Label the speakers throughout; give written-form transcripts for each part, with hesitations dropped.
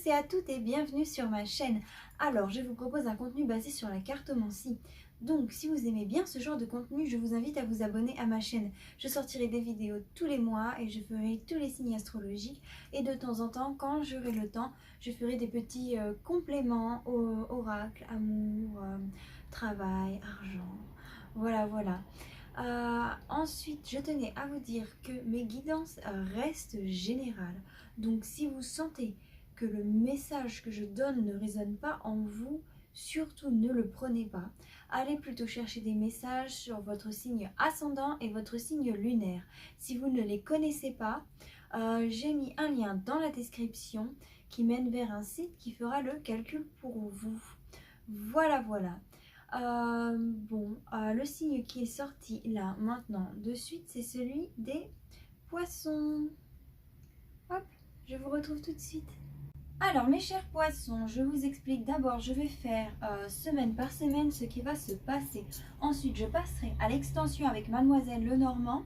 Speaker 1: tous et à toutes et bienvenue sur ma chaîne. Alors, je vous propose un contenu basé sur la cartomancie. Donc, si vous aimez bien ce genre de contenu, je vous invite à vous abonner à ma chaîne. Je sortirai des vidéos tous les mois et je ferai tous les signes astrologiques. Et de temps en temps, quand j'aurai le temps, je ferai des petits compléments au oracle, amour, travail, argent. Voilà. Ensuite, je tenais à vous dire que mes guidances restent générales. Donc, si vous sentez que le message que je donne ne résonne pas en vous, surtout ne le prenez pas. Allez plutôt chercher des messages sur votre signe ascendant et votre signe lunaire. Si vous ne les connaissez pas, j'ai mis un lien dans la description qui mène vers un site qui fera le calcul pour vous. Voilà. Le signe qui est sorti là maintenant de suite, c'est celui des poissons. Hop, je vous retrouve tout de suite. Alors mes chers poissons, je vous explique d'abord, je vais faire semaine par semaine ce qui va se passer. Ensuite, je passerai à l'extension avec Mademoiselle Lenormand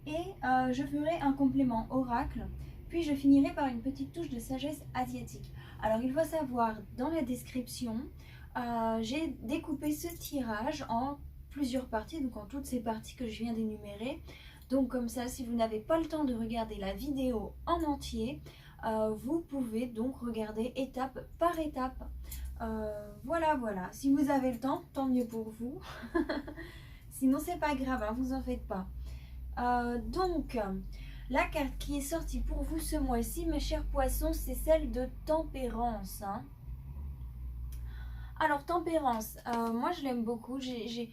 Speaker 1: et je ferai un complément oracle. Puis je finirai par une petite touche de sagesse asiatique. Alors il faut savoir, dans la description, j'ai découpé ce tirage en plusieurs parties, donc en toutes ces parties que je viens d'énumérer. Donc comme ça, si vous n'avez pas le temps de regarder la vidéo en entier, vous pouvez donc regarder étape par étape. Voilà. Si vous avez le temps, tant mieux pour vous. Sinon, c'est pas grave, hein, vous en faites pas. Donc, la carte qui est sortie pour vous ce mois-ci, mes chers poissons, c'est celle de Tempérance. Hein. Alors, Tempérance, moi je l'aime beaucoup. J'ai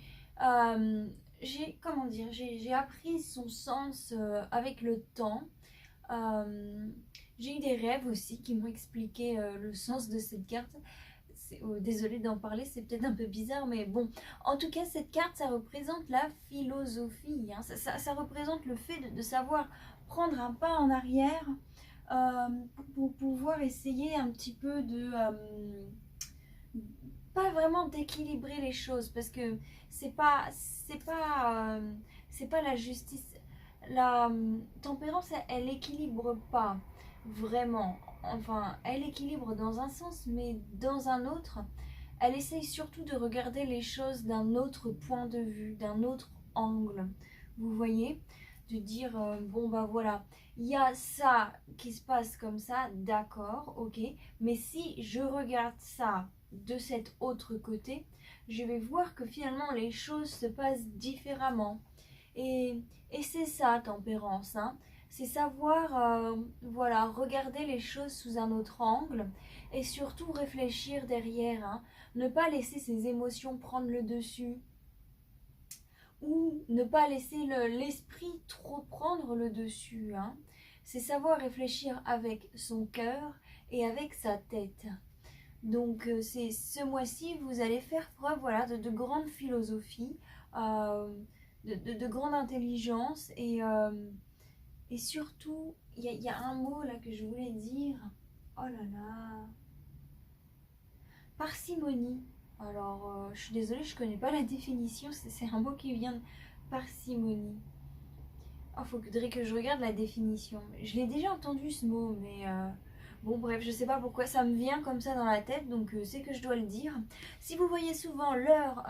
Speaker 1: appris son sens avec le temps. J'ai eu des rêves aussi qui m'ont expliqué le sens de cette carte. Désolée d'en parler, c'est peut-être un peu bizarre, mais bon. En tout cas, cette carte, ça représente la philosophie. Hein. Ça représente le fait de savoir prendre un pas en arrière pour pouvoir essayer un petit peu de... pas vraiment d'équilibrer les choses, parce que c'est pas la justice. La tempérance, elle équilibre pas vraiment. Enfin, elle équilibre dans un sens, mais dans un autre, elle essaye surtout de regarder les choses d'un autre point de vue, d'un autre angle. Vous voyez? De dire, bon bah voilà, il y a ça qui se passe comme ça, d'accord, ok, mais si je regarde ça de cet autre côté, je vais voir que finalement les choses se passent différemment. Et c'est ça, tempérance, hein. C'est savoir regarder les choses sous un autre angle et surtout réfléchir derrière. Hein. Ne pas laisser ses émotions prendre le dessus ou ne pas laisser l'esprit trop prendre le dessus. Hein. C'est savoir réfléchir avec son cœur et avec sa tête. Donc c'est ce mois-ci, vous allez faire preuve de grande philosophie, de grande intelligence et surtout, il y a un mot là que je voulais dire. Oh là là. Parcimonie. Alors, je suis désolée, je connais pas la définition. C'est un mot qui vient de parcimonie. Oh, faudrait que je regarde la définition. Je l'ai déjà entendu ce mot, mais bon, bref, je sais pas pourquoi ça me vient comme ça dans la tête, donc c'est que je dois le dire. Si vous voyez souvent l'heure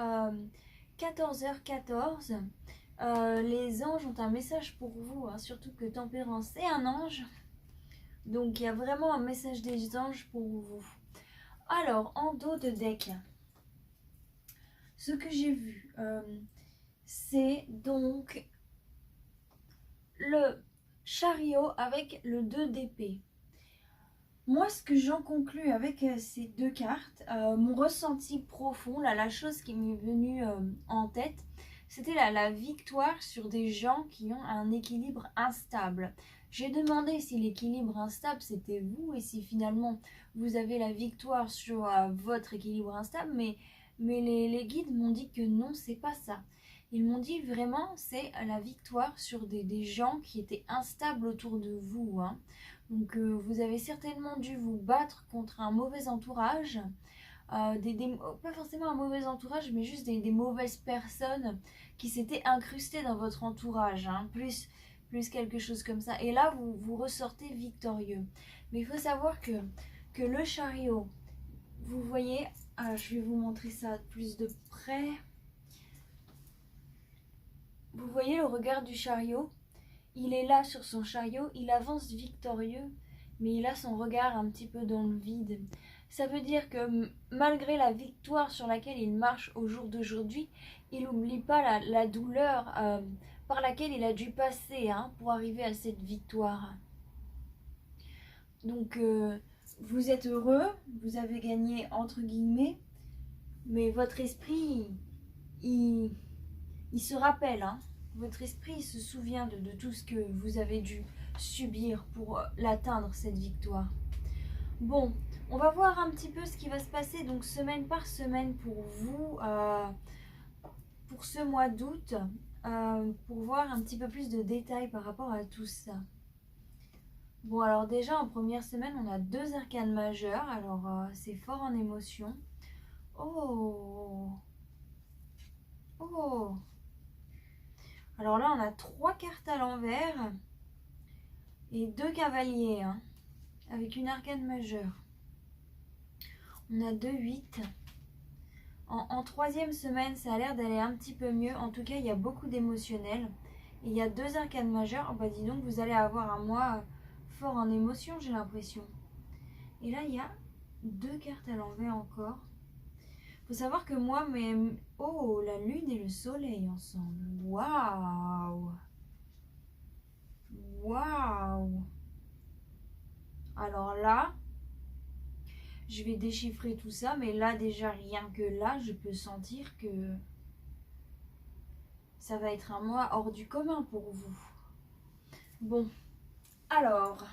Speaker 1: 14h14, les anges ont un message pour vous, hein, surtout que Tempérance est un ange. Donc il y a vraiment un message des anges pour vous. Alors, en dos de deck, ce que j'ai vu, c'est donc le chariot avec le 2 d'épée. Moi, ce que j'en conclus avec ces deux cartes, mon ressenti profond, là, la chose qui m'est venue en tête, c'était la victoire sur des gens qui ont un équilibre instable. J'ai demandé si l'équilibre instable, c'était vous, et si finalement vous avez la victoire sur votre équilibre instable, mais les guides m'ont dit que non, c'est pas ça. Ils m'ont dit vraiment, c'est la victoire sur des gens qui étaient instables autour de vous. Hein. Donc vous avez certainement dû vous battre contre un mauvais entourage. Pas forcément un mauvais entourage, mais juste des mauvaises personnes qui s'étaient incrustées dans votre entourage. Hein, plus quelque chose comme ça. Et là, vous ressortez victorieux. Mais il faut savoir que que le chariot, vous voyez, je vais vous montrer ça plus de près. Vous voyez le regard du chariot? Il est là sur son chariot, il avance victorieux, mais il a son regard un petit peu dans le vide. Ça veut dire que malgré la victoire sur laquelle il marche au jour d'aujourd'hui, il n'oublie pas la douleur par laquelle il a dû passer pour arriver à cette victoire. Donc vous êtes heureux, vous avez gagné entre guillemets, mais votre esprit, il se rappelle, votre esprit se souvient de tout ce que vous avez dû subir pour l'atteindre, cette victoire. Bon, on va voir un petit peu ce qui va se passer donc semaine par semaine pour vous, pour ce mois d'août, pour voir un petit peu plus de détails par rapport à tout ça. Bon, alors déjà en première semaine, on a 2 arcanes majeures, alors c'est fort en émotion. Oh! Oh! Alors là, on a 3 cartes à l'envers et 2 cavaliers, avec une arcane majeure. On a 2 8. En troisième semaine, ça a l'air d'aller un petit peu mieux. En tout cas, il y a beaucoup d'émotionnel. Et il y a 2 arcanes majeures. Oh bah dis donc, vous allez avoir un mois fort en émotion, j'ai l'impression. Et là, il y a 2 cartes à l'envers encore. Faut savoir que moi, oh, la lune et le soleil ensemble. Waouh! Waouh! Alors là, je vais déchiffrer tout ça, mais là déjà rien que là, je peux sentir que ça va être un mois hors du commun pour vous. Bon, alors,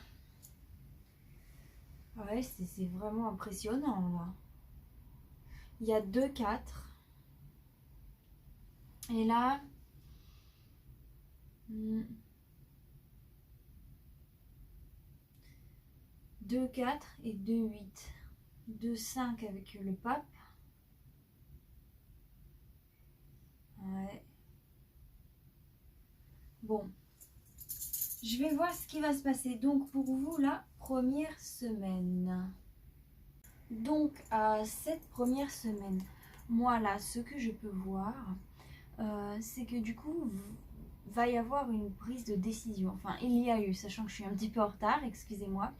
Speaker 1: ouais, c'est vraiment impressionnant là. Il y a 2 4. Et là, 2 4 et 2 8. 2 5 avec le pape. Ouais. Bon. Je vais voir ce qui va se passer. Donc pour vous, la première semaine. Donc cette première semaine, moi là, ce que je peux voir, c'est que du coup, va y avoir une prise de décision. Enfin, il y a eu, sachant que je suis un petit peu en retard, excusez-moi,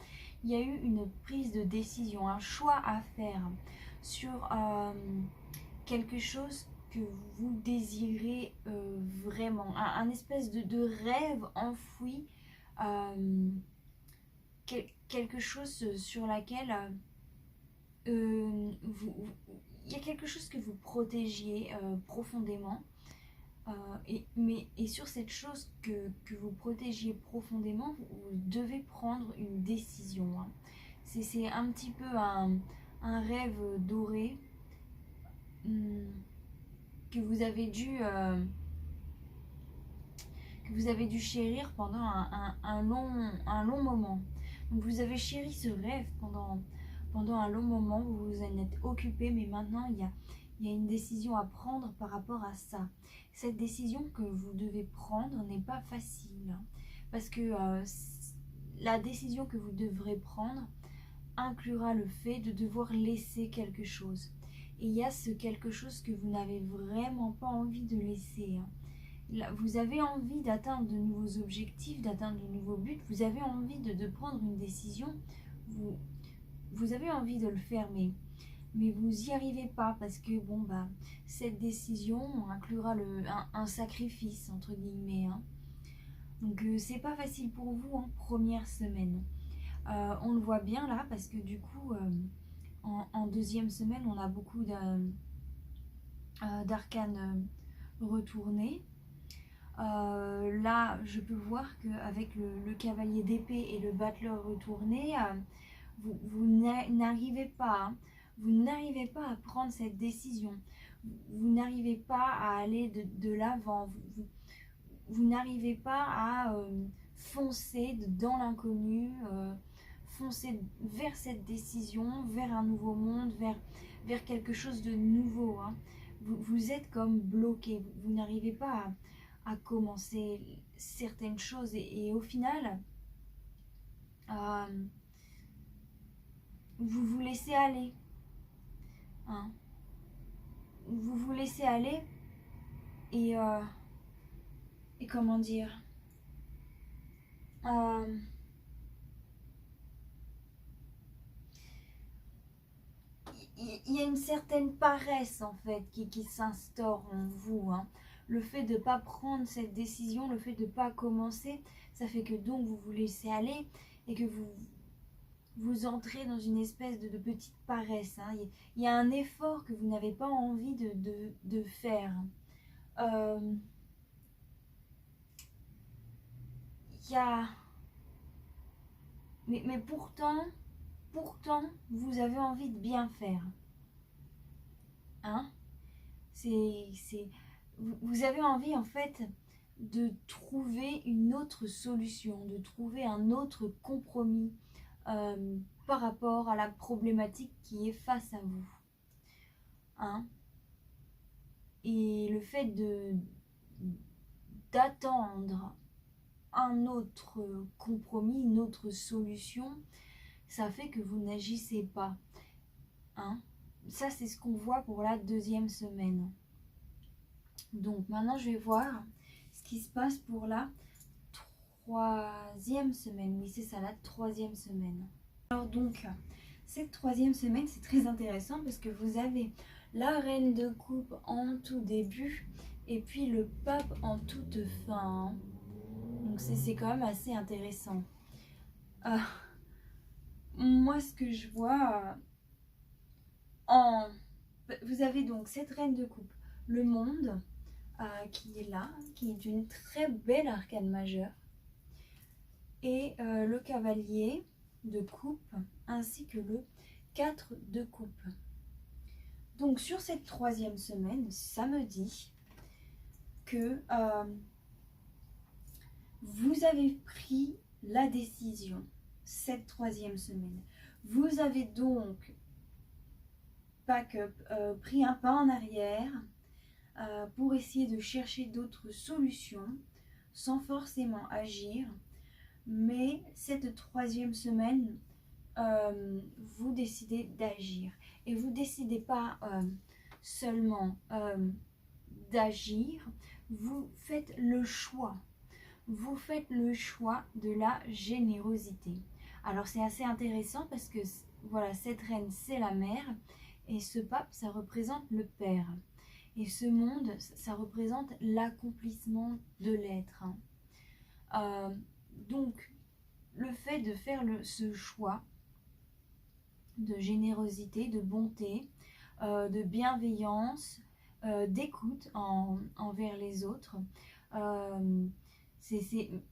Speaker 1: il y a eu une prise de décision, un choix à faire sur quelque chose que vous désirez vraiment, un espèce de rêve enfoui, quelque chose sur laquelle il y a quelque chose que vous protégiez profondément. Et sur cette chose que vous protégiez profondément, vous devez prendre une décision. C'est un petit peu un rêve doré que vous avez dû chérir pendant un long moment. Donc vous avez chéri ce rêve pendant un long moment, vous vous en êtes occupé, mais maintenant il y a une décision à prendre par rapport à ça. Cette décision que vous devez prendre n'est pas facile, parce que la décision que vous devrez prendre inclura le fait de devoir laisser quelque chose. Et il y a ce quelque chose que vous n'avez vraiment pas envie de laisser. Là, vous avez envie d'atteindre de nouveaux objectifs, d'atteindre de nouveaux buts, vous avez envie de prendre une décision, vous avez envie de le faire, mais vous n'y arrivez pas parce que bon bah cette décision inclura un sacrifice entre guillemets. Donc c'est pas facile pour vous en première semaine. On le voit bien là parce que du coup en deuxième semaine on a beaucoup d'arcanes retournés. Là je peux voir qu'avec le cavalier d'épée et le battleur retourné, vous n'arrivez pas. Vous n'arrivez pas à prendre cette décision. Vous n'arrivez pas à aller de l'avant. Vous n'arrivez pas à foncer dans l'inconnu, foncer vers cette décision, vers un nouveau monde, vers quelque chose de nouveau. Vous êtes comme bloqué. Vous n'arrivez pas à commencer certaines choses. Et au final, vous vous laissez aller. Hein. Vous vous laissez aller et comment dire, il y a une certaine paresse en fait qui s'instaure en vous. Hein. Le fait de ne pas prendre cette décision, le fait de ne pas commencer, ça fait que donc vous vous laissez aller et que vous entrez dans une espèce de petite paresse. Hein. Il y a un effort que vous n'avez pas envie de faire. Il y a... Mais pourtant, vous avez envie de bien faire. Hein? Vous avez envie en fait de trouver une autre solution, de trouver un autre compromis par rapport à la problématique qui est face à vous. Hein? Et le fait d'attendre un autre compromis, une autre solution, ça fait que vous n'agissez pas. Hein? Ça, c'est ce qu'on voit pour la 2e semaine. Donc maintenant, je vais voir ce qui se passe pour la 3e semaine. Oui, c'est ça, la 3e semaine. Alors donc, cette 3e semaine, c'est très intéressant parce que vous avez la reine de coupe en tout début et puis le pape en toute fin. Donc c'est quand même assez intéressant. Moi, ce que je vois vous avez donc cette reine de coupe, le monde, qui est là, qui est une très belle arcane majeure, et le cavalier de coupe, ainsi que le 4 de coupe. Donc sur cette 3e semaine, ça me dit que vous avez pris la décision, cette 3e semaine. Vous avez donc pris un pas en arrière pour essayer de chercher d'autres solutions sans forcément agir. Mais cette 3e semaine, vous décidez d'agir. Et vous ne décidez pas seulement d'agir, vous faites le choix. Vous faites le choix de la générosité. Alors c'est assez intéressant parce que voilà, cette reine c'est la mère et ce pape ça représente le père. Et ce monde ça représente l'accomplissement de l'être. Donc le fait de faire ce choix de générosité, de bonté, de bienveillance, d'écoute envers les autres,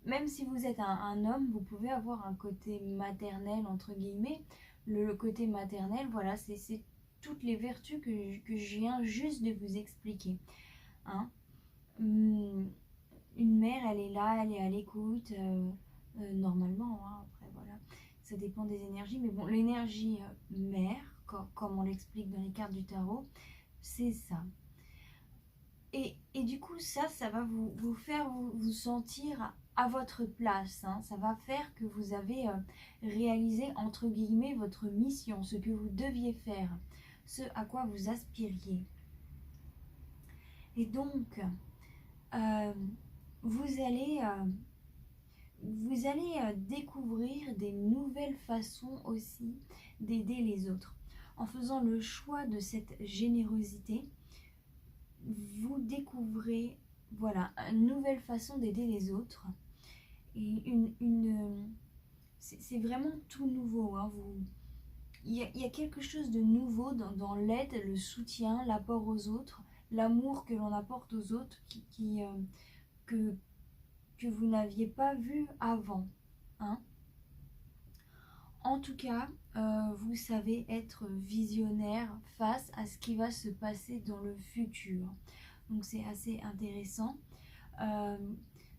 Speaker 1: même si vous êtes un homme, vous pouvez avoir un côté maternel, entre guillemets. Le côté maternel, voilà, c'est toutes les vertus que je viens juste de vous expliquer. Hein. Une mère, elle est là, elle est à l'écoute, normalement, hein, après voilà, ça dépend des énergies. Mais bon, l'énergie mère, comme on l'explique dans les cartes du tarot, c'est ça. Et du coup, ça va vous faire vous sentir à votre place. Hein. Ça va faire que vous avez réalisé, entre guillemets, votre mission, ce que vous deviez faire, ce à quoi vous aspiriez. Et donc, vous allez découvrir des nouvelles façons aussi d'aider les autres. En faisant le choix de cette générosité, vous découvrez voilà, une nouvelle façon d'aider les autres. Et c'est vraiment tout nouveau. Hein. Il y a quelque chose de nouveau dans l'aide, le soutien, l'apport aux autres, l'amour que l'on apporte aux autres que vous n'aviez pas vu avant. Hein. En tout cas, vous savez être visionnaire face à ce qui va se passer dans le futur. Donc c'est assez intéressant.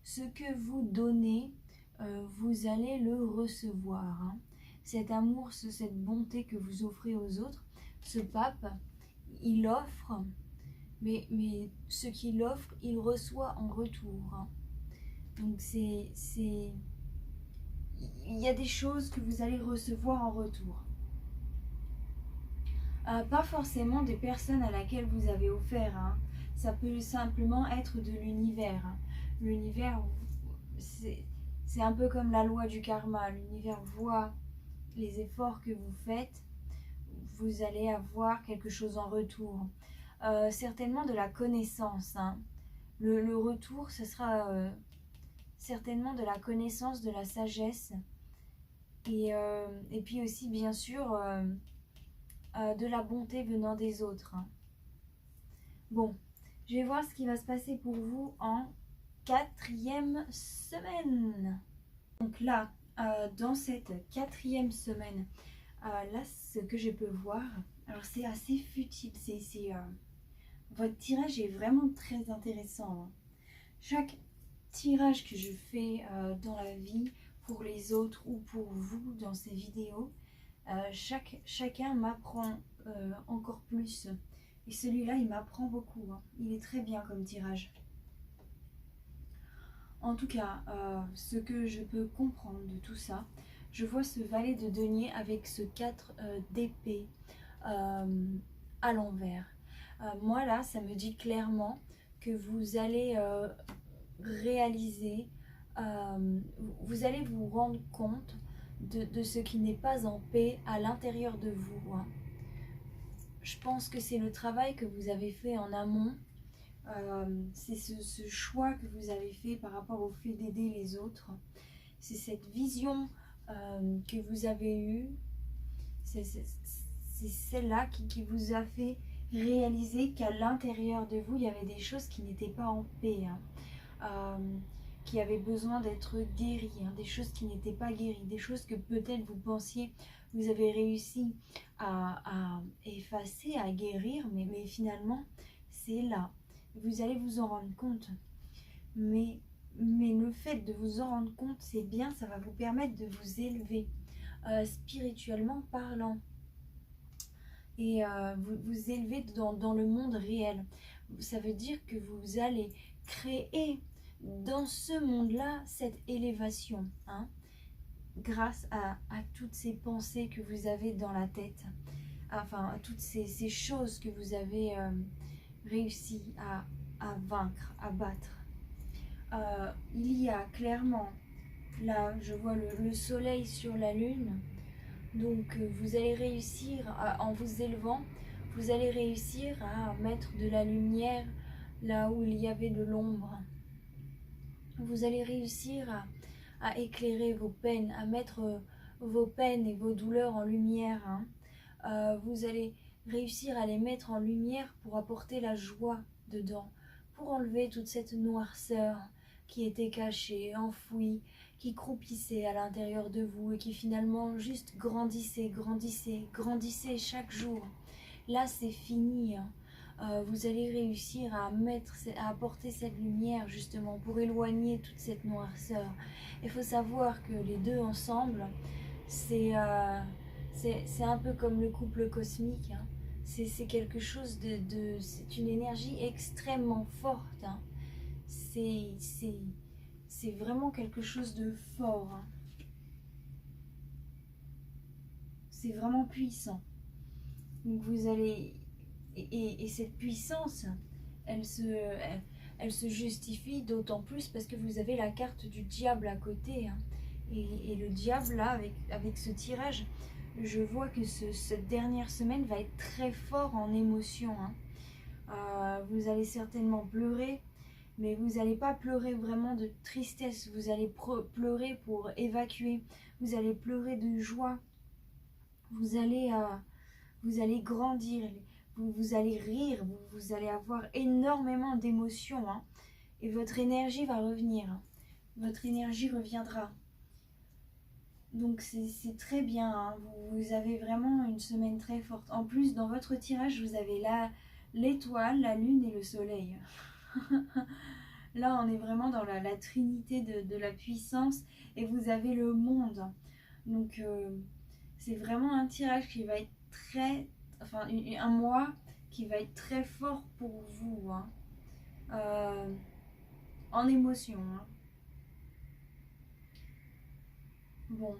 Speaker 1: Ce que vous donnez, vous allez le recevoir. Hein. Cet amour, cette bonté que vous offrez aux autres, ce pape, il offre, mais ce qu'il offre, il reçoit en retour. Hein. Donc il y a des choses que vous allez recevoir en retour. Pas forcément des personnes à laquelle vous avez offert, hein. Ça peut simplement être de l'univers, hein. L'univers, c'est un peu comme la loi du karma. L'univers voit les efforts que vous faites, vous allez avoir quelque chose en retour. Certainement de la connaissance, hein. Le retour, ce sera certainement de la connaissance, de la sagesse. Et puis aussi, bien sûr, de la bonté venant des autres, hein. Bon, je vais voir ce qui va se passer pour vous en 4e semaine. Donc là, dans cette 4e semaine, là, ce que je peux voir, alors c'est assez futile, votre tirage est vraiment très intéressant, hein. Chaque tirage que je fais dans la vie, pour les autres ou pour vous dans ces vidéos, chacun m'apprend encore plus. Et celui-là, il m'apprend beaucoup, hein. Il est très bien comme tirage. En tout cas, ce que je peux comprendre de tout ça, je vois ce valet de denier avec ce 4 d'épée à l'envers. Moi là, ça me dit clairement que vous allez réaliser, vous allez vous rendre compte de ce qui n'est pas en paix à l'intérieur de vous, hein. Je pense que c'est le travail que vous avez fait en amont. C'est ce choix que vous avez fait par rapport au fait d'aider les autres. C'est cette vision que vous avez eue. C'est celle-là qui vous a fait réaliser qu'à l'intérieur de vous, il y avait des choses qui n'étaient pas en paix, hein. Qui avaient besoin d'être guéries, hein. Des choses qui n'étaient pas guéries, des choses que peut-être vous pensiez vous avez réussi à effacer, à guérir, mais finalement, c'est là. Vous allez vous en rendre compte. Mais le fait de vous en rendre compte, c'est bien, ça va vous permettre de vous élever, spirituellement parlant. Et vous élever dans le monde réel. Ça veut dire que vous allez créer dans ce monde-là cette élévation, hein, grâce à toutes ces pensées que vous avez dans la tête, enfin à toutes ces choses que vous avez réussi à vaincre, à battre. Il y a clairement, là je vois le soleil sur la lune, donc vous allez réussir, en vous élevant, vous allez réussir à mettre de la lumière là où il y avait de l'ombre. Vous allez réussir à éclairer vos peines, à mettre vos peines et vos douleurs en lumière, hein. Vous allez réussir à les mettre en lumière pour apporter la joie dedans, pour enlever toute cette noirceur qui était cachée, enfouie, qui croupissait à l'intérieur de vous et qui finalement juste grandissait, grandissait, grandissait chaque jour. Là, c'est fini, hein. Vous allez réussir à apporter cette lumière justement pour éloigner toute cette noirceur. Il faut savoir que les deux ensemble, c'est un peu comme le couple cosmique, hein. C'est quelque chose c'est une énergie extrêmement forte, hein. C'est vraiment quelque chose de fort, hein. C'est vraiment puissant. Donc vous allez... Et cette puissance, elle se justifie d'autant plus parce que vous avez la carte du diable à côté, hein. Et le diable, là, avec ce tirage, je vois que cette dernière semaine va être très fort en émotion, hein. Vous allez certainement pleurer, mais vous n'allez pas pleurer vraiment de tristesse. Vous allez pleurer pour évacuer. Vous allez pleurer de joie. Vous allez grandir. Vous allez rire, vous allez avoir énormément d'émotions, hein, et votre énergie va revenir, hein. Votre énergie reviendra. Donc c'est très bien, hein. Vous avez vraiment une semaine très forte. En plus, dans votre tirage, vous avez l'étoile, la lune et le soleil. Là, on est vraiment dans la trinité de la puissance et vous avez le monde. Donc, c'est vraiment un tirage qui va être un mois qui va être très fort pour vous, hein. En émotion, hein. Bon,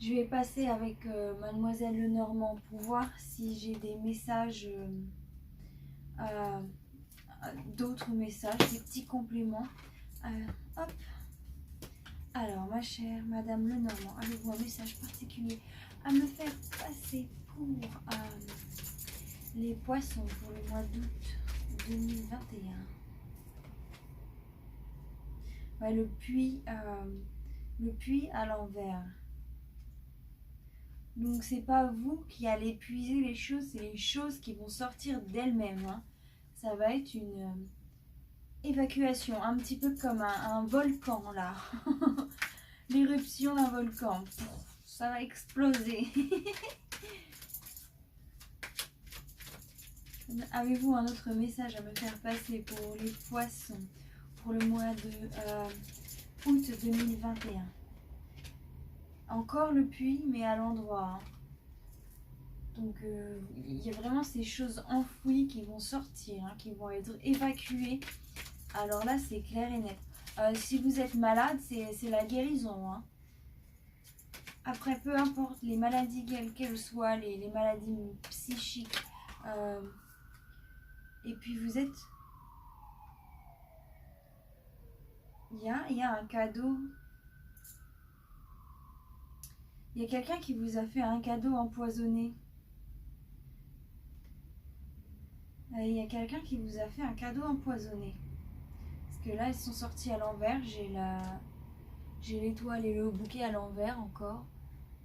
Speaker 1: Je vais passer avec Mademoiselle Lenormand pour voir si j'ai des messages, d'autres messages, des petits compléments. Hop. Alors, ma chère Madame Lenormand, avez-vous un message particulier à me faire passer pour les poissons pour le mois d'août 2021? Ouais, le puits à l'envers. Donc c'est pas vous qui allez puiser les choses, c'est les choses qui vont sortir d'elles-mêmes. Hein. Ça va être une évacuation, un petit peu comme un volcan là. L'éruption d'un volcan. Ça va exploser. Avez-vous un autre message à me faire passer pour les poissons pour le mois de août 2021? Encore le puits, mais à l'endroit. Hein. Donc, il y a vraiment ces choses enfouies qui vont sortir, hein, qui vont être évacuées. Alors là, c'est clair et net. Si vous êtes malade, c'est la guérison. Hein. Après, peu importe les maladies quelles qu'elles soient, les maladies psychiques. Et puis, vous êtes... Il y a un cadeau... Il y a quelqu'un qui vous a fait un cadeau empoisonné. Il y a quelqu'un qui vous a fait un cadeau empoisonné. Parce que là, ils sont sortis à l'envers. J'ai l'étoile et le bouquet à l'envers encore.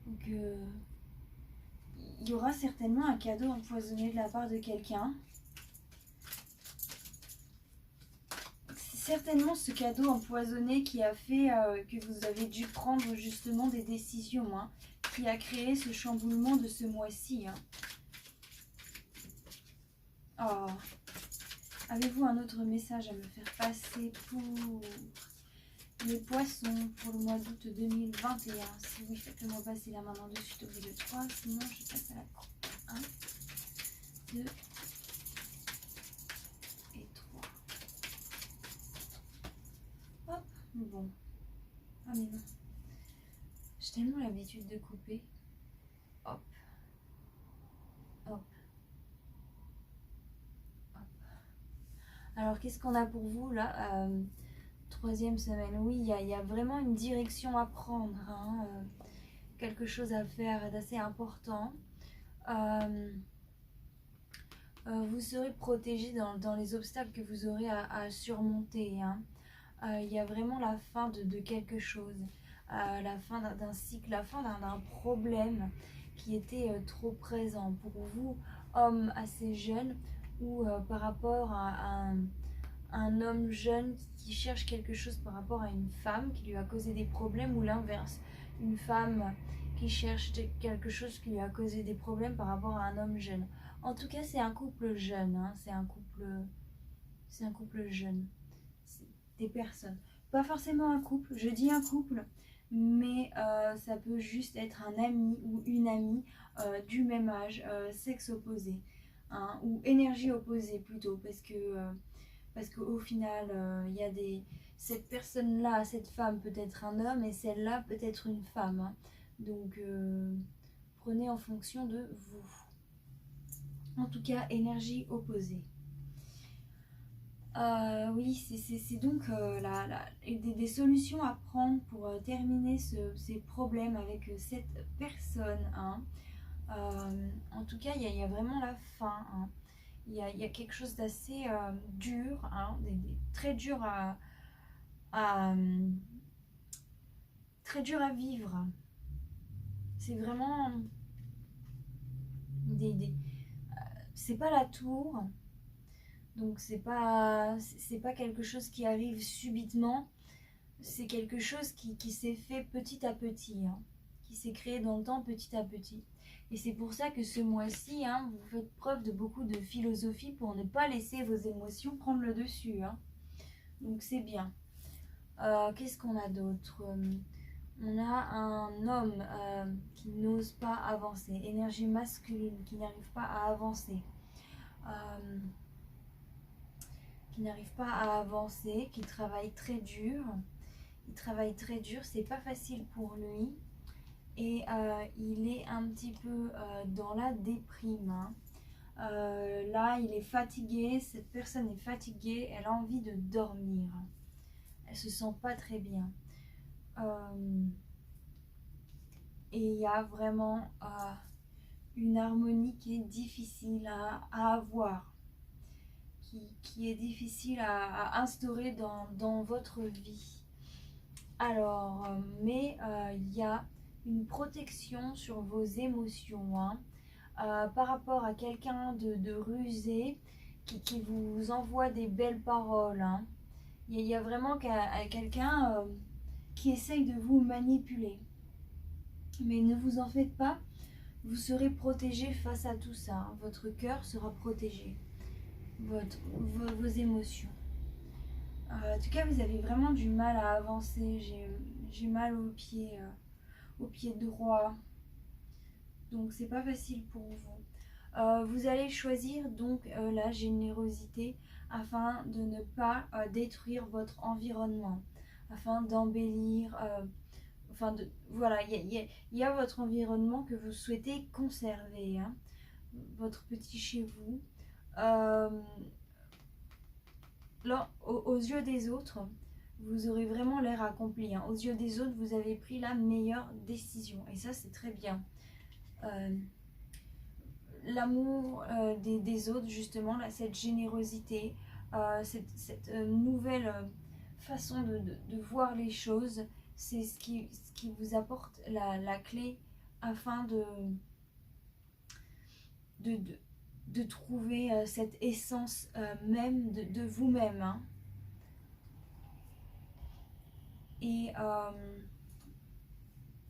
Speaker 1: Donc, il y aura certainement un cadeau empoisonné de la part de quelqu'un. C'est certainement ce cadeau empoisonné qui a fait que vous avez dû prendre justement des décisions. Hein, qui a créé ce chamboulement de ce mois-ci. Hein. Oh. Avez-vous un autre message à me faire passer pour les poissons pour le mois d'août 2021? Si oui, faites-le-moi passer la main de suite au bout de 3, sinon je passe à la coupe. 1, 2 et 3. Hop, bon. Ah mais non. J'ai tellement l'habitude de couper. Hop. Hop. Alors, qu'est-ce qu'on a pour vous là? Troisième semaine, oui, il y a vraiment une direction à prendre, hein, quelque chose à faire d'assez important. Vous serez protégé dans les obstacles que vous aurez à surmonter. Hein. Il y a vraiment la fin de quelque chose, la fin d'un cycle, la fin d'un problème qui était trop présent pour vous, homme assez jeune, ou par rapport à un homme jeune qui cherche quelque chose par rapport à une femme qui lui a causé des problèmes, ou l'inverse, une femme qui cherche quelque chose qui lui a causé des problèmes par rapport à un homme jeune. En tout cas, c'est un couple jeune, hein, c'est un couple jeune, c'est des personnes. Pas forcément un couple, je dis un couple, mais ça peut juste être un ami ou une amie du même âge, sexe opposé, hein, ou énergie opposée plutôt, parce qu'au final, il y a cette personne-là, cette femme peut être un homme et celle-là peut être une femme. Hein. Donc, prenez en fonction de vous. En tout cas, énergie opposée. Oui, c'est donc des solutions à prendre pour terminer ces problèmes avec cette personne. Hein. En tout cas, il y a vraiment la fin. Hein. Il y a quelque chose d'assez dur, hein, très dur très dur à vivre. C'est vraiment c'est pas la tour, donc c'est pas quelque chose qui arrive subitement. C'est quelque chose qui s'est fait petit à petit, hein, qui s'est créé dans le temps petit à petit. Et c'est pour ça que ce mois-ci, hein, vous faites preuve de beaucoup de philosophie pour ne pas laisser vos émotions prendre le dessus. Hein. Donc c'est bien. Qu'est-ce qu'on a d'autre? On a un homme qui n'ose pas avancer. Énergie masculine qui n'arrive pas à avancer. Qui travaille très dur. Il travaille très dur, c'est pas facile pour lui. et il est un petit peu dans la déprime, hein. Là, il est fatigué, cette personne est fatiguée, elle a envie de dormir. Elle se sent pas très bien. Et il y a vraiment une harmonie qui est difficile à avoir, qui est difficile à instaurer dans votre vie. Alors, mais il y a une protection sur vos émotions, hein, par rapport à quelqu'un de rusé qui vous envoie des belles paroles, hein. Il y a vraiment quelqu'un qui essaye de vous manipuler. Mais ne vous en faites pas, vous serez protégé face à tout ça, hein. Votre cœur sera protégé, vos émotions. En tout cas, vous avez vraiment du mal à avancer. J'ai mal au pied droit. Donc, c'est pas facile pour vous. Vous allez choisir donc la générosité afin de ne pas détruire votre environnement, afin d'embellir. Voilà, il y a votre environnement que vous souhaitez conserver, hein, votre petit chez vous. Là, aux yeux des autres, vous aurez vraiment l'air accompli, hein. Aux yeux des autres, vous avez pris la meilleure décision. Et ça, c'est très bien. L'amour des autres, justement, là, cette générosité, cette nouvelle façon de voir les choses, c'est ce qui vous apporte la clé afin de trouver cette essence même de vous-même, hein. Et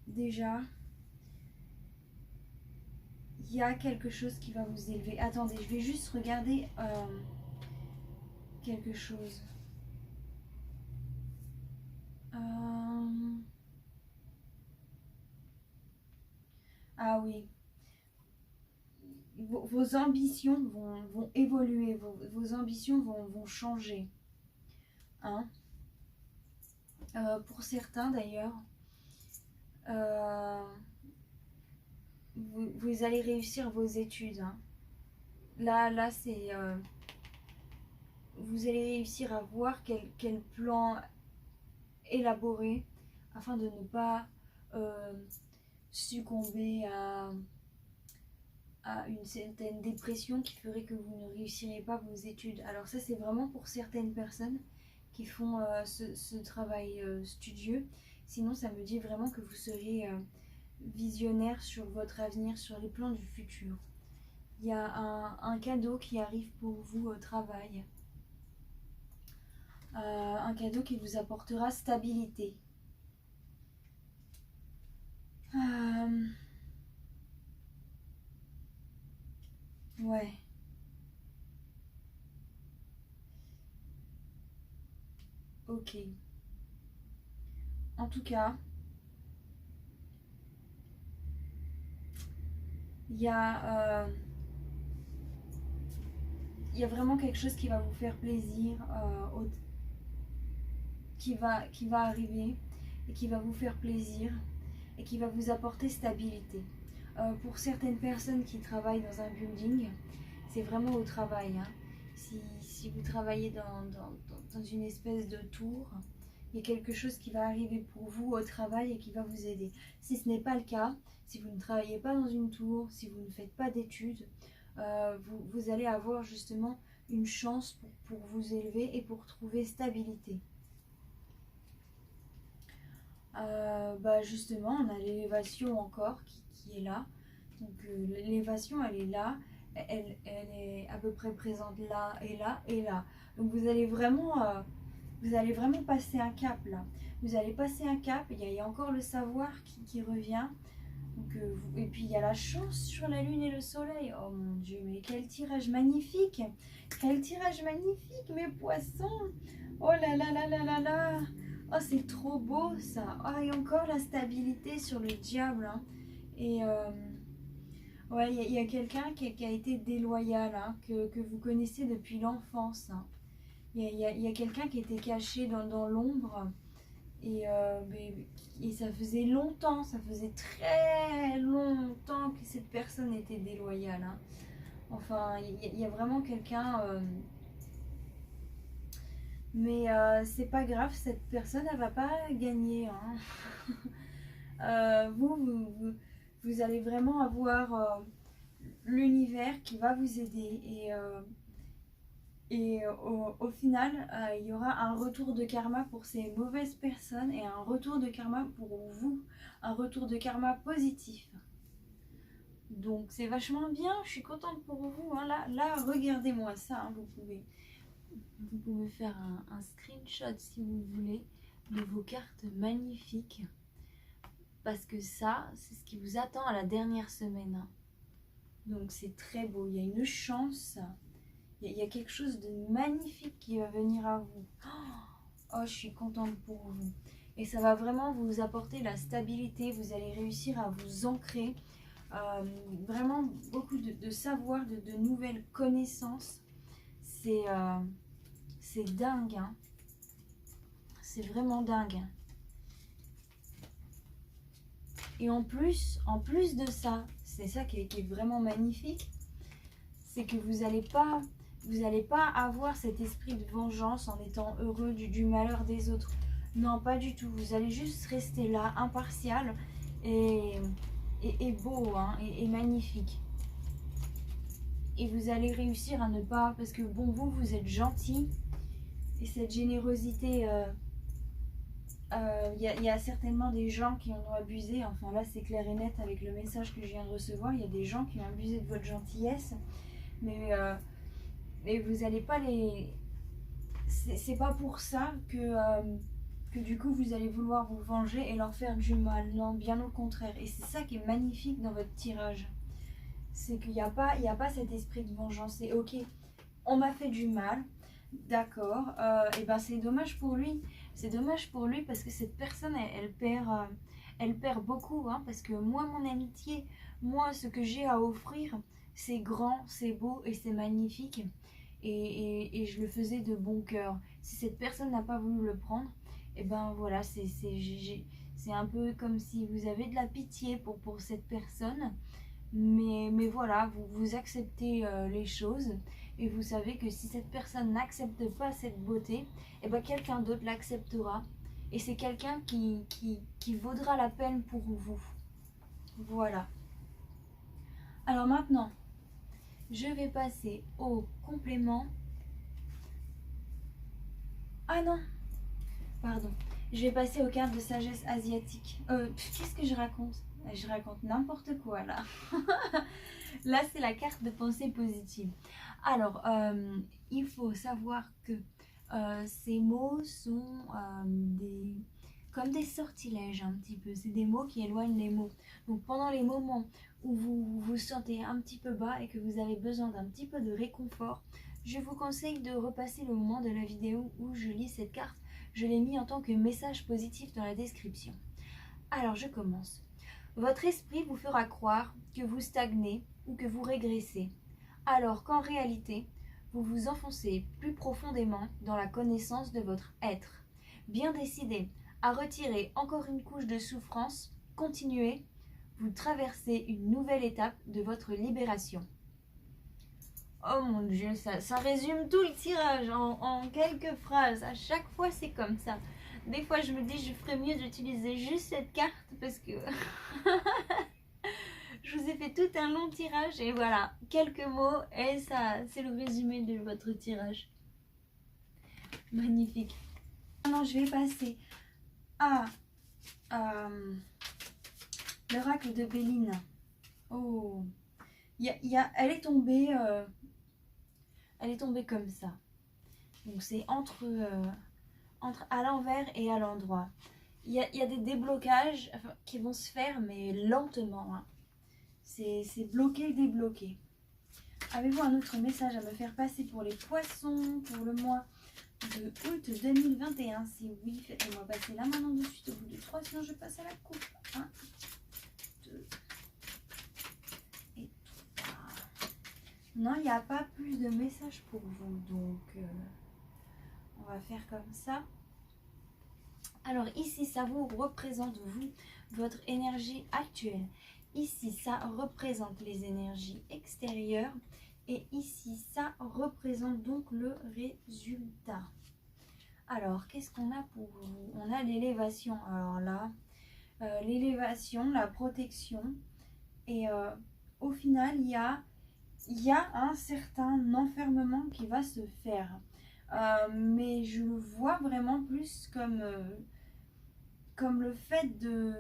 Speaker 1: déjà, il y a quelque chose qui va vous élever. Attendez, je vais juste regarder quelque chose. Ah oui. Vos ambitions vont évoluer, vos ambitions vont changer, hein. Pour certains d'ailleurs, vous allez réussir vos études, hein. Là c'est... vous allez réussir à voir quel plan élaborer afin de ne pas succomber à une certaine dépression qui ferait que vous ne réussirez pas vos études. Alors ça, c'est vraiment pour certaines personnes qui font ce travail studieux. Sinon, ça me dit vraiment que vous serez visionnaire sur votre avenir, sur les plans du futur. Il y a un cadeau qui arrive pour vous au travail. Un cadeau qui vous apportera stabilité. Ouais. Ok. En tout cas, il y a vraiment quelque chose qui va vous faire plaisir, qui va arriver et qui va vous faire plaisir et qui va vous apporter stabilité. Pour certaines personnes qui travaillent dans un building, c'est vraiment au travail, hein. Si vous travaillez dans une espèce de tour, il y a quelque chose qui va arriver pour vous au travail et qui va vous aider. Si ce n'est pas le cas, si vous ne travaillez pas dans une tour, si vous ne faites pas d'études, vous allez avoir justement une chance pour vous élever et pour trouver stabilité. Justement, on a l'élévation encore qui est là. Donc l'élévation, elle est là, elle est à peu près présente là et là et là. Donc vous allez vraiment passer un cap là. Vous allez passer un cap, il y a encore le savoir qui revient. Donc, et puis il y a la chance sur la lune et le soleil. Oh mon Dieu, mais quel tirage magnifique! Quel tirage magnifique, mes poissons! Oh là là là là là là! Oh, c'est trop beau ça! Oh, et encore la stabilité sur le diable, hein. Et ouais, il y a quelqu'un qui a été déloyal, hein, que vous connaissez depuis l'enfance, hein. Il y a quelqu'un qui était caché dans l'ombre et ça faisait longtemps, ça faisait très longtemps que cette personne était déloyale, hein. Enfin, il y a vraiment quelqu'un... mais c'est pas grave, cette personne, elle va pas gagner, hein. Vous allez vraiment avoir l'univers qui va vous aider. Au final, il y aura un retour de karma pour ces mauvaises personnes et un retour de karma pour vous, un retour de karma positif. Donc c'est vachement bien, je suis contente pour vous, hein. Là regardez-moi ça, hein. Vous pouvez faire un screenshot si vous voulez de vos cartes magnifiques. Parce que ça, c'est ce qui vous attend à la dernière semaine, hein. Donc c'est très beau, il y a une chance. Il y a quelque chose de magnifique qui va venir à vous. Oh, je suis contente pour vous. Et ça va vraiment vous apporter la stabilité. Vous allez réussir à vous ancrer. Vraiment beaucoup de savoir, de nouvelles connaissances. C'est dingue, hein. C'est vraiment dingue. Et en plus de ça, c'est ça qui est vraiment magnifique. C'est que vous n'allez pas avoir cet esprit de vengeance en étant heureux du malheur des autres. Non, pas du tout. Vous allez juste rester là, impartial et beau, hein, et magnifique. Et vous allez réussir à ne pas... Parce que bon, vous êtes gentil. Et cette générosité... y a certainement des gens qui en ont abusé. Enfin là, c'est clair et net avec le message que je viens de recevoir. Il y a des gens qui ont abusé de votre gentillesse. Mais vous n'allez pas les... C'est pas pour ça que du coup vous allez vouloir vous venger et leur faire du mal. Non, bien au contraire. Et c'est ça qui est magnifique dans votre tirage. C'est qu'il n'y a pas cet esprit de vengeance. C'est ok, on m'a fait du mal, d'accord, et ben c'est dommage pour lui. C'est dommage pour lui parce que cette personne, elle perd beaucoup, hein, parce que moi, mon amitié, moi, ce que j'ai à offrir, c'est grand, c'est beau et c'est magnifique. Et je le faisais de bon cœur. Si cette personne n'a pas voulu le prendre, et ben voilà, c'est un peu comme si vous avez de la pitié pour cette personne. Mais voilà, vous acceptez les choses et vous savez que si cette personne n'accepte pas cette beauté, et ben quelqu'un d'autre l'acceptera. Et c'est quelqu'un qui vaudra la peine pour vous. Voilà. Alors maintenant, je vais passer au complément. Ah non, pardon. Je vais passer aux cartes de sagesse asiatique. Qu'est-ce que je raconte? Je raconte n'importe quoi là. Là, c'est la carte de pensée positive. Alors, il faut savoir que ces mots sont comme des sortilèges un petit peu. C'est des mots qui éloignent les mots. Donc, pendant les moments où vous vous sentez un petit peu bas et que vous avez besoin d'un petit peu de réconfort, je vous conseille de repasser le moment de la vidéo où je lis cette carte. Je l'ai mis en tant que message positif dans la description. Alors, je commence. Votre esprit vous fera croire que vous stagnez ou que vous régressez, alors qu'en réalité, vous vous enfoncez plus profondément dans la connaissance de votre être. Bien décidé à retirer encore une couche de souffrance, continuez, vous traversez une nouvelle étape de votre libération. Oh mon Dieu, ça résume tout le tirage en quelques phrases. À chaque fois, c'est comme ça. Des fois, je me dis, je ferais mieux d'utiliser juste cette carte parce que je vous ai fait tout un long tirage et voilà, quelques mots et ça, c'est le résumé de votre tirage. Magnifique. Maintenant, je vais passer à l'oracle de Béline. Oh, elle est tombée comme ça. Donc c'est entre à l'envers et à l'endroit. Il y a des déblocages qui vont se faire, mais lentement, hein. C'est bloqué, débloqué. Avez-vous un autre message à me faire passer pour les poissons pour le mois de août 2021? Si oui, faites-moi passer là maintenant de suite au bout de 3, sinon je passe à la coupe. 1, 2 et 3. Non, il n'y a pas plus de messages pour vous, donc on va faire comme ça. Alors ici, ça vous représente, vous, votre énergie actuelle. Ici, ça représente les énergies extérieures. Et ici, ça représente donc le résultat. Alors, qu'est-ce qu'on a pour vous? On a l'élévation. Alors là, l'élévation, la protection. Et au final, il y a un certain enfermement qui va se faire. Mais je le vois vraiment plus comme le fait de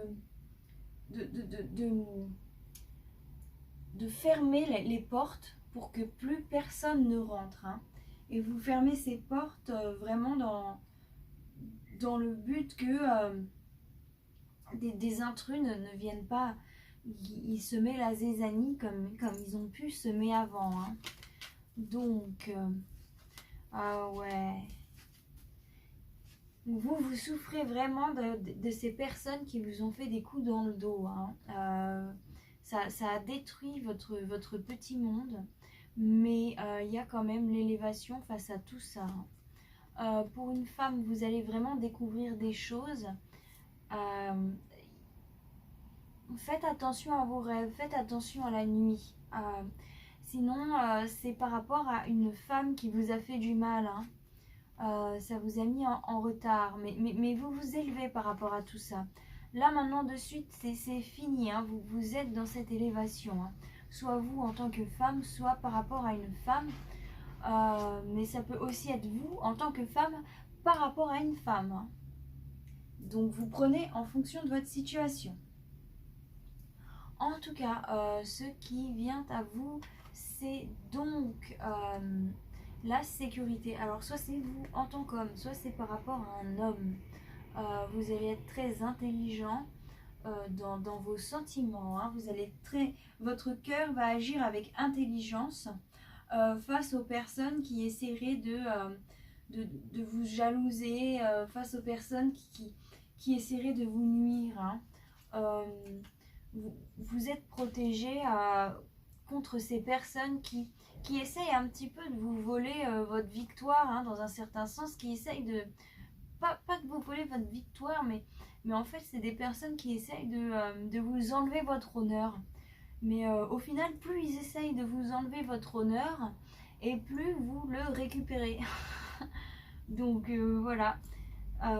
Speaker 1: fermer les portes pour que plus personne ne rentre. Hein. Et vous fermez ces portes vraiment dans le but que des intrus ne viennent pas. Ils semaient la zézanie comme ils ont pu semer avant. Hein. Donc, ah ouais. Vous souffrez vraiment de ces personnes qui vous ont fait des coups dans le dos. Hein. Ça a détruit votre petit monde, mais il y a quand même l'élévation face à tout ça. Pour une femme, vous allez vraiment découvrir des choses. Faites attention à vos rêves, faites attention à la nuit. Sinon, c'est par rapport à une femme qui vous a fait du mal. Hein. Ça vous a mis en retard, mais vous vous élevez par rapport à tout ça. Là maintenant de suite c'est fini, hein. Vous êtes dans cette élévation, hein. Soit vous en tant que femme, soit par rapport à une femme, mais ça peut aussi être vous en tant que femme par rapport à une femme, hein. Donc vous prenez en fonction de votre situation. En tout cas, ce qui vient à vous, c'est donc la sécurité. Alors soit c'est vous en tant qu'homme, soit c'est par rapport à un homme. Vous allez être très intelligent dans vos sentiments. Hein. Votre cœur va agir avec intelligence face aux personnes qui essaieraient de vous jalouser, face aux personnes qui essaieraient de vous nuire. Hein. Vous êtes protégé contre ces personnes qui essayent un petit peu de vous voler votre victoire, hein, dans un certain sens, qui essayent de... Pas de vous voler votre victoire, mais en fait, c'est des personnes qui essayent de vous enlever votre honneur. Mais au final, plus ils essayent de vous enlever votre honneur, et plus vous le récupérez. Donc voilà,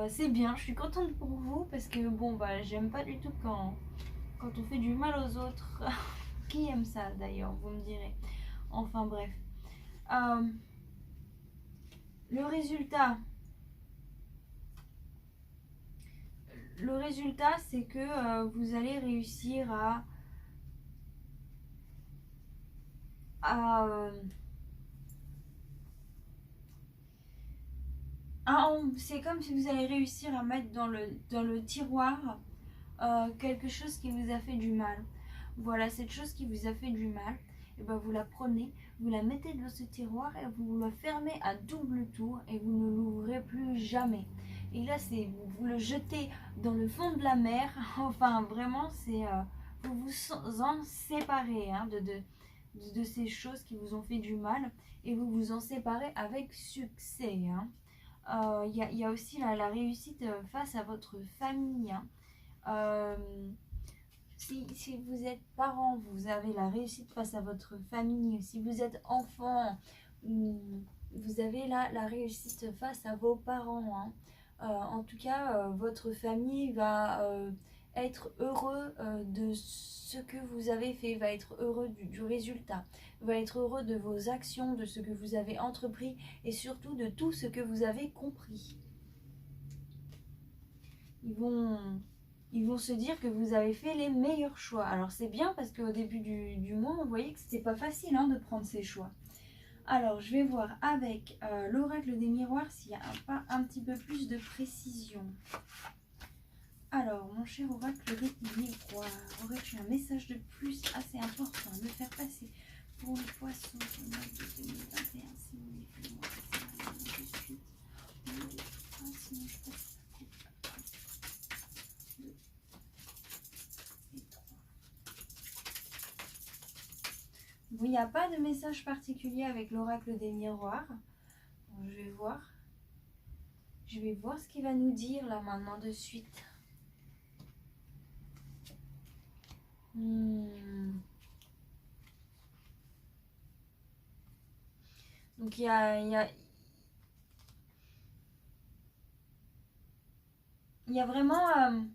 Speaker 1: c'est bien, je suis contente pour vous, parce que bon, bah, j'aime pas du tout quand on fait du mal aux autres. Qui aime ça d'ailleurs, vous me direz. Enfin bref. Le résultat, c'est que vous allez réussir c'est comme si vous allez réussir à mettre dans le tiroir quelque chose qui vous a fait du mal. Voilà, cette chose qui vous a fait du mal, et ben vous la prenez, vous la mettez dans ce tiroir et vous la fermez à double tour et vous ne l'ouvrez plus jamais. Et là, vous le jetez dans le fond de la mer. Enfin, vraiment, vous vous en séparez, hein, de ces choses qui vous ont fait du mal, et vous vous en séparez avec succès. Hein. Y a aussi la réussite face à votre famille. Hein. Si vous êtes parent, vous avez la réussite face à votre famille. Si vous êtes enfant, vous avez la réussite face à vos parents. Hein. En tout cas, votre famille va être heureux de ce que vous avez fait, va être heureux du résultat, va être heureux de vos actions, de ce que vous avez entrepris et surtout de tout ce que vous avez compris. Ils vont se dire que vous avez fait les meilleurs choix. Alors c'est bien parce qu'au début du mois, on voyait que c'était pas facile, hein, de prendre ces choix. Alors je vais voir avec l'oracle des miroirs s'il y a un petit peu plus de précision. Alors mon cher oracle des miroirs, aurais-tu un message de plus assez important à me faire passer pour le poisson au mois de 2021? Si vous voulez plus moi passer de suite. Sinon je passe. Bon, il n'y a pas de message particulier avec l'oracle des miroirs. Bon, je vais voir. Je vais voir ce qu'il va nous dire là maintenant de suite. Donc il y a vraiment...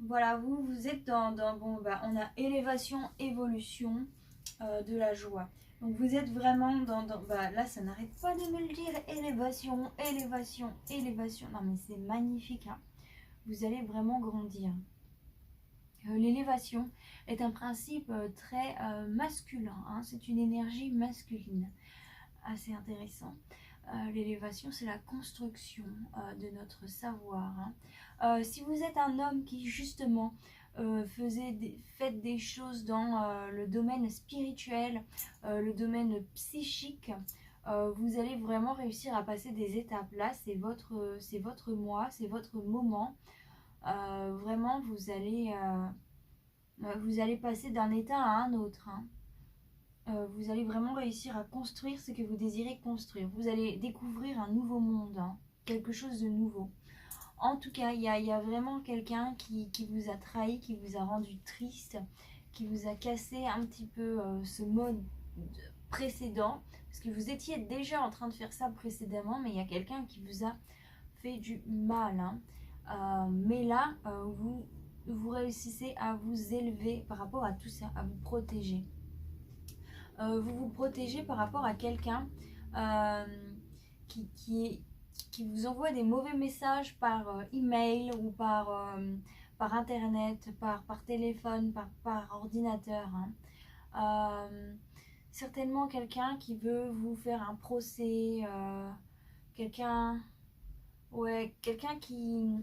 Speaker 1: voilà, vous êtes bon, bah, on a élévation, évolution de la joie. Donc vous êtes vraiment bah, là, ça n'arrête pas de me le dire. Élévation, élévation, élévation. Non mais c'est magnifique. Hein. Vous allez vraiment grandir. L'élévation est un principe très masculin. Hein. C'est une énergie masculine. Assez intéressant. L'élévation, c'est la construction de notre savoir. Hein. Si vous êtes un homme qui justement faites des choses dans le domaine spirituel, le domaine psychique, vous allez vraiment réussir à passer des étapes. Là, c'est votre mois, c'est votre moment. Vraiment, vous allez passer d'un état à un autre. Hein. Vous allez vraiment réussir à construire ce que vous désirez construire. Vous allez découvrir un nouveau monde, hein, quelque chose de nouveau. En tout cas, il y a vraiment quelqu'un qui vous a trahi, qui vous a rendu triste, qui vous a cassé un petit peu ce mode précédent. Parce que vous étiez déjà en train de faire ça précédemment, mais il y a quelqu'un qui vous a fait du mal. Hein. Mais là, vous réussissez à vous élever par rapport à tout ça, à vous protéger. Vous vous protégez par rapport à quelqu'un qui vous envoie des mauvais messages par email ou par internet, par téléphone, par ordinateur. Hein. Certainement quelqu'un qui veut vous faire un procès, quelqu'un qui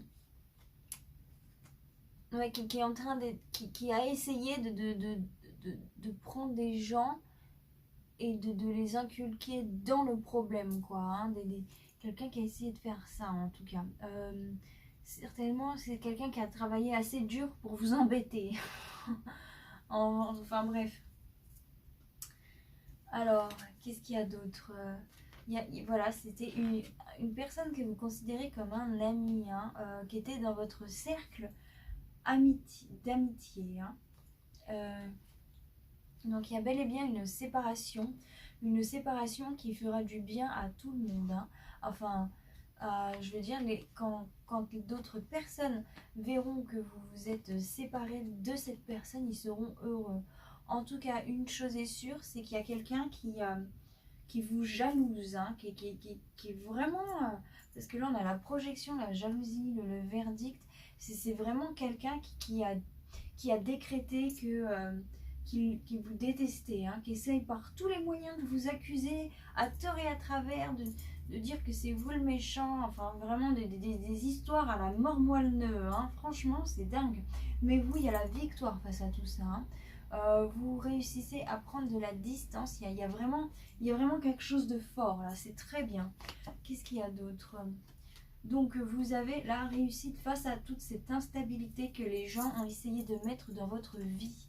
Speaker 1: est en train qui a essayé de prendre des gens et de les inculquer dans le problème, quoi. Hein, quelqu'un qui a essayé de faire ça, en tout cas. Certainement, c'est quelqu'un qui a travaillé assez dur pour vous embêter. Enfin, bref. Alors, qu'est-ce qu'il y a d'autre? Voilà, c'était une personne que vous considérez comme un ami, hein, qui était dans votre cercle d'amitié. Hein. Donc il y a bel et bien une séparation qui fera du bien à tout le monde. Hein. Enfin, je veux dire, quand d'autres personnes verront que vous vous êtes séparés de cette personne, ils seront heureux. En tout cas, une chose est sûre, c'est qu'il y a quelqu'un qui vous jalouse, hein, qui est vraiment... parce que là, on a la projection, la jalousie, le verdict. C'est vraiment quelqu'un qui a décrété qui vous détestez, hein, qui essaye par tous les moyens de vous accuser à tort et à travers, de dire que c'est vous le méchant, enfin vraiment des histoires à la mort moelle-neu, hein. Franchement c'est dingue. Mais vous, il y a la victoire face à tout ça. Hein. Vous réussissez à prendre de la distance, il y a vraiment quelque chose de fort là, c'est très bien. Qu'est-ce qu'il y a d'autre? Donc vous avez la réussite face à toute cette instabilité que les gens ont essayé de mettre dans votre vie.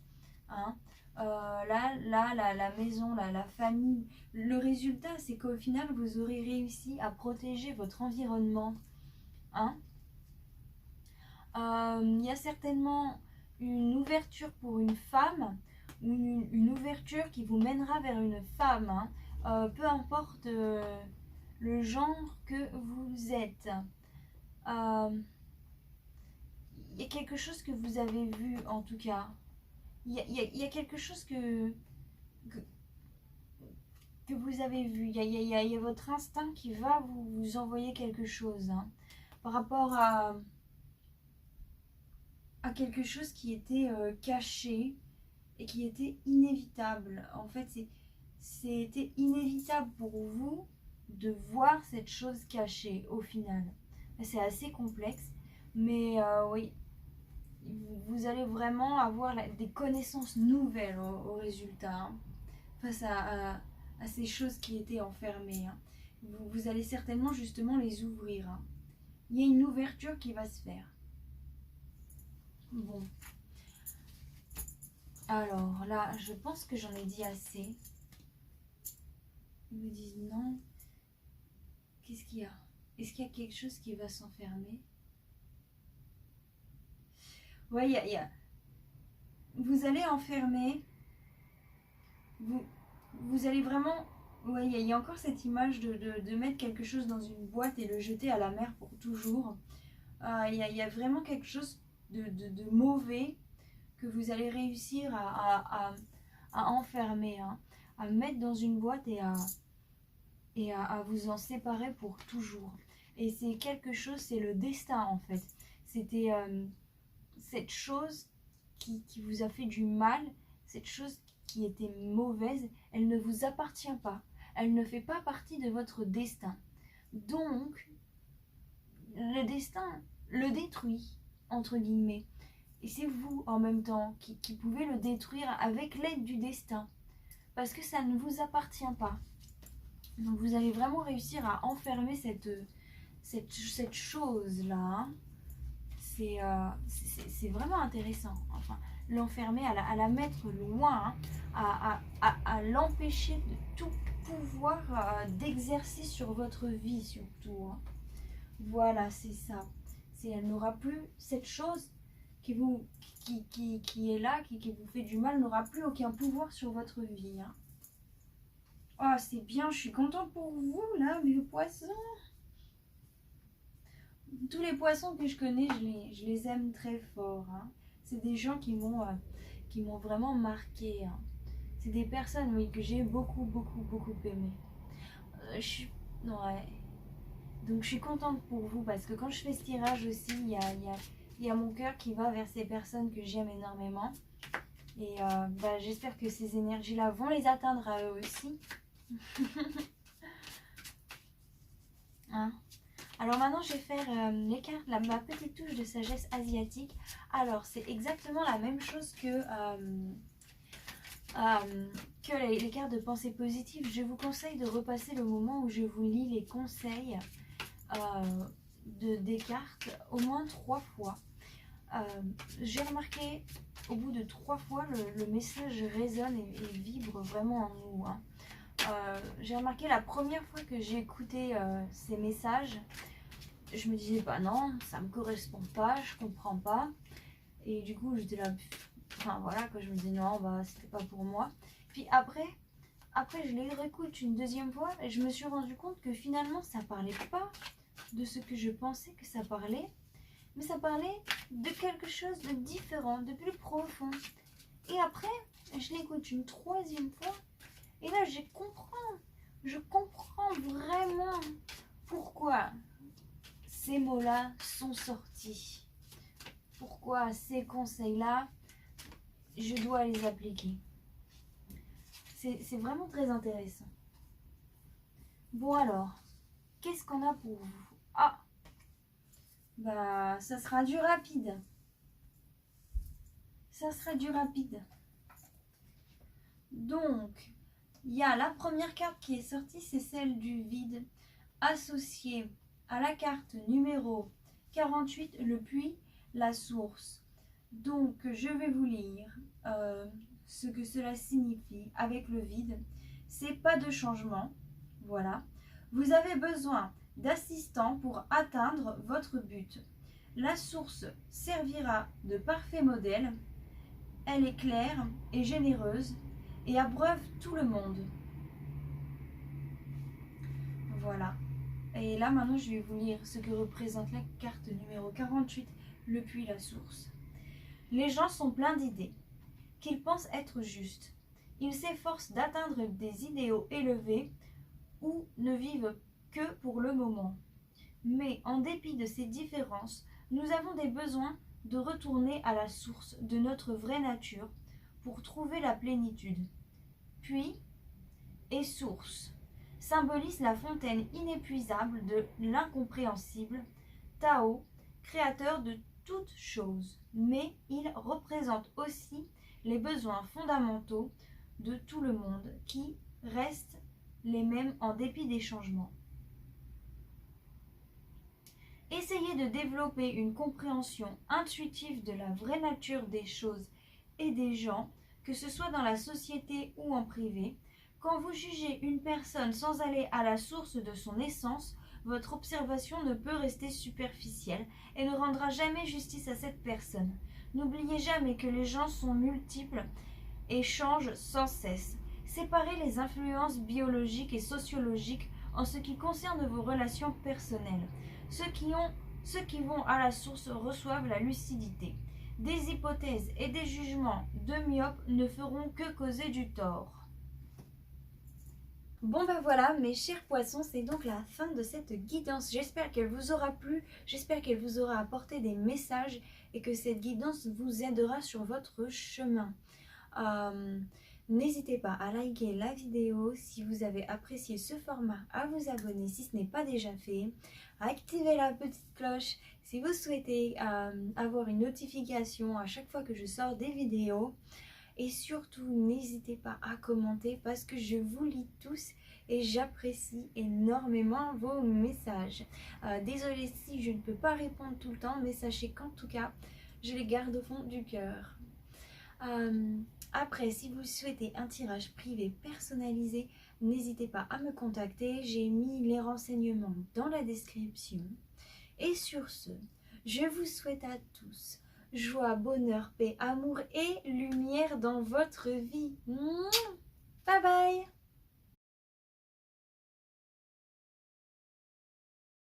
Speaker 1: Hein. La maison, la famille. Le résultat, c'est qu'au final, vous aurez réussi à protéger votre environnement. Hein. Il y a certainement une ouverture pour une femme, ou une ouverture qui vous mènera vers une femme. Hein. Peu importe le genre que vous êtes. Il y a quelque chose que vous avez vu, en tout cas. Il y a quelque chose que vous avez vu. Il y a votre instinct qui va vous envoyer quelque chose. Hein, par rapport à quelque chose qui était caché et qui était inévitable. En fait, c'était inévitable pour vous de voir cette chose cachée au final. C'est assez complexe, mais oui, vous allez vraiment avoir des connaissances nouvelles au résultat, hein, face à ces choses qui étaient enfermées. Hein. Vous allez certainement justement les ouvrir. Hein. Il y a une ouverture qui va se faire. Bon. Alors là, je pense que j'en ai dit assez. Ils me disent non. Qu'est-ce qu'il y a? Est-ce qu'il y a quelque chose qui va s'enfermer? Ouais, vous allez enfermer, vous allez vraiment... Ouais, il y a encore cette image de mettre quelque chose dans une boîte et le jeter à la mer pour toujours. Il y a vraiment quelque chose de mauvais que vous allez réussir à enfermer, hein, à mettre dans une boîte et à vous en séparer pour toujours. Et c'est quelque chose, c'est le destin en fait. C'était cette chose qui vous a fait du mal, cette chose qui était mauvaise, elle ne vous appartient pas. Elle ne fait pas partie de votre destin. Donc, le destin le détruit, entre guillemets. Et c'est vous, en même temps, qui pouvez le détruire avec l'aide du destin. Parce que ça ne vous appartient pas. Donc, vous allez vraiment réussir à enfermer cette chose-là. Hein. C'est vraiment intéressant. Enfin, l'enfermer, à la mettre loin, hein, à l'empêcher de tout pouvoir d'exercer sur votre vie, surtout. Hein. Voilà, c'est ça. Elle n'aura plus cette chose qui est là, qui vous fait du mal, n'aura plus aucun pouvoir sur votre vie. Hein. Oh, c'est bien, je suis contente pour vous, là, mes poissons. Tous les poissons que je connais, je les aime très fort. Hein. C'est des gens qui m'ont vraiment marqué. Hein. C'est des personnes, oui, que j'ai beaucoup aimé. Ouais. Donc je suis contente pour vous parce que quand je fais ce tirage aussi, il y a mon cœur qui va vers ces personnes que j'aime énormément. Et j'espère que ces énergies-là vont les atteindre à eux aussi. Hein? Alors maintenant, je vais faire les cartes, ma petite touche de sagesse asiatique. Alors, c'est exactement la même chose que les cartes de pensée positive. Je vous conseille de repasser le moment où je vous lis les conseils des cartes au moins 3 fois. J'ai remarqué au bout de 3 fois, le message résonne et vibre vraiment en nous. Hein. J'ai remarqué la première fois que j'ai écouté ces messages, je me disais bah non, ça me correspond pas, je comprends pas. Et du coup j'étais là, enfin voilà, que je me dis non, bah c'était pas pour moi. Puis après je les réécoute une deuxième fois et je me suis rendu compte que finalement ça parlait pas de ce que je pensais que ça parlait, mais ça parlait de quelque chose de différent, de plus profond. Et après je l'écoute une troisième fois et là je comprends vraiment pourquoi ces mots-là sont sortis. Pourquoi ces conseils-là, je dois les appliquer. C'est vraiment très intéressant. Bon alors, qu'est-ce qu'on a pour vous? Ah, bah ça sera du rapide. Ça sera du rapide. Donc, il y a la première carte qui est sortie, c'est celle du vide, associée à la carte numéro 48, le puits, la source. Donc, je vais vous lire ce que cela signifie avec le vide. C'est pas de changement. Voilà. Vous avez besoin d'assistants pour atteindre votre but. La source servira de parfait modèle. Elle est claire et généreuse et abreuve tout le monde. Voilà. Et là, maintenant, je vais vous lire ce que représente la carte numéro 48, le puits, la source. Les gens sont pleins d'idées, qu'ils pensent être justes. Ils s'efforcent d'atteindre des idéaux élevés ou ne vivent que pour le moment. Mais en dépit de ces différences, nous avons des besoins de retourner à la source de notre vraie nature pour trouver la plénitude. Puits et source symbolise la fontaine inépuisable de l'incompréhensible, Tao, créateur de toutes choses, mais il représente aussi les besoins fondamentaux de tout le monde qui restent les mêmes en dépit des changements. Essayez de développer une compréhension intuitive de la vraie nature des choses et des gens, que ce soit dans la société ou en privé. Quand vous jugez une personne sans aller à la source de son essence, votre observation ne peut rester superficielle et ne rendra jamais justice à cette personne. N'oubliez jamais que les gens sont multiples et changent sans cesse. Séparez les influences biologiques et sociologiques en ce qui concerne vos relations personnelles. Ceux qui vont à la source reçoivent la lucidité. Des hypothèses et des jugements de myopes ne feront que causer du tort. Bon ben voilà mes chers poissons, c'est donc la fin de cette guidance. J'espère qu'elle vous aura plu, j'espère qu'elle vous aura apporté des messages et que cette guidance vous aidera sur votre chemin. N'hésitez pas à liker la vidéo si vous avez apprécié ce format, à vous abonner si ce n'est pas déjà fait, à activer la petite cloche si vous souhaitez avoir une notification à chaque fois que je sors des vidéos. Et surtout, n'hésitez pas à commenter parce que je vous lis tous et j'apprécie énormément vos messages. Désolée si je ne peux pas répondre tout le temps, mais sachez qu'en tout cas, je les garde au fond du cœur. Après, si vous souhaitez un tirage privé personnalisé, n'hésitez pas à me contacter. J'ai mis les renseignements dans la description. Et sur ce, je vous souhaite à tous joie, bonheur, paix, amour et lumière dans votre vie. Bye bye!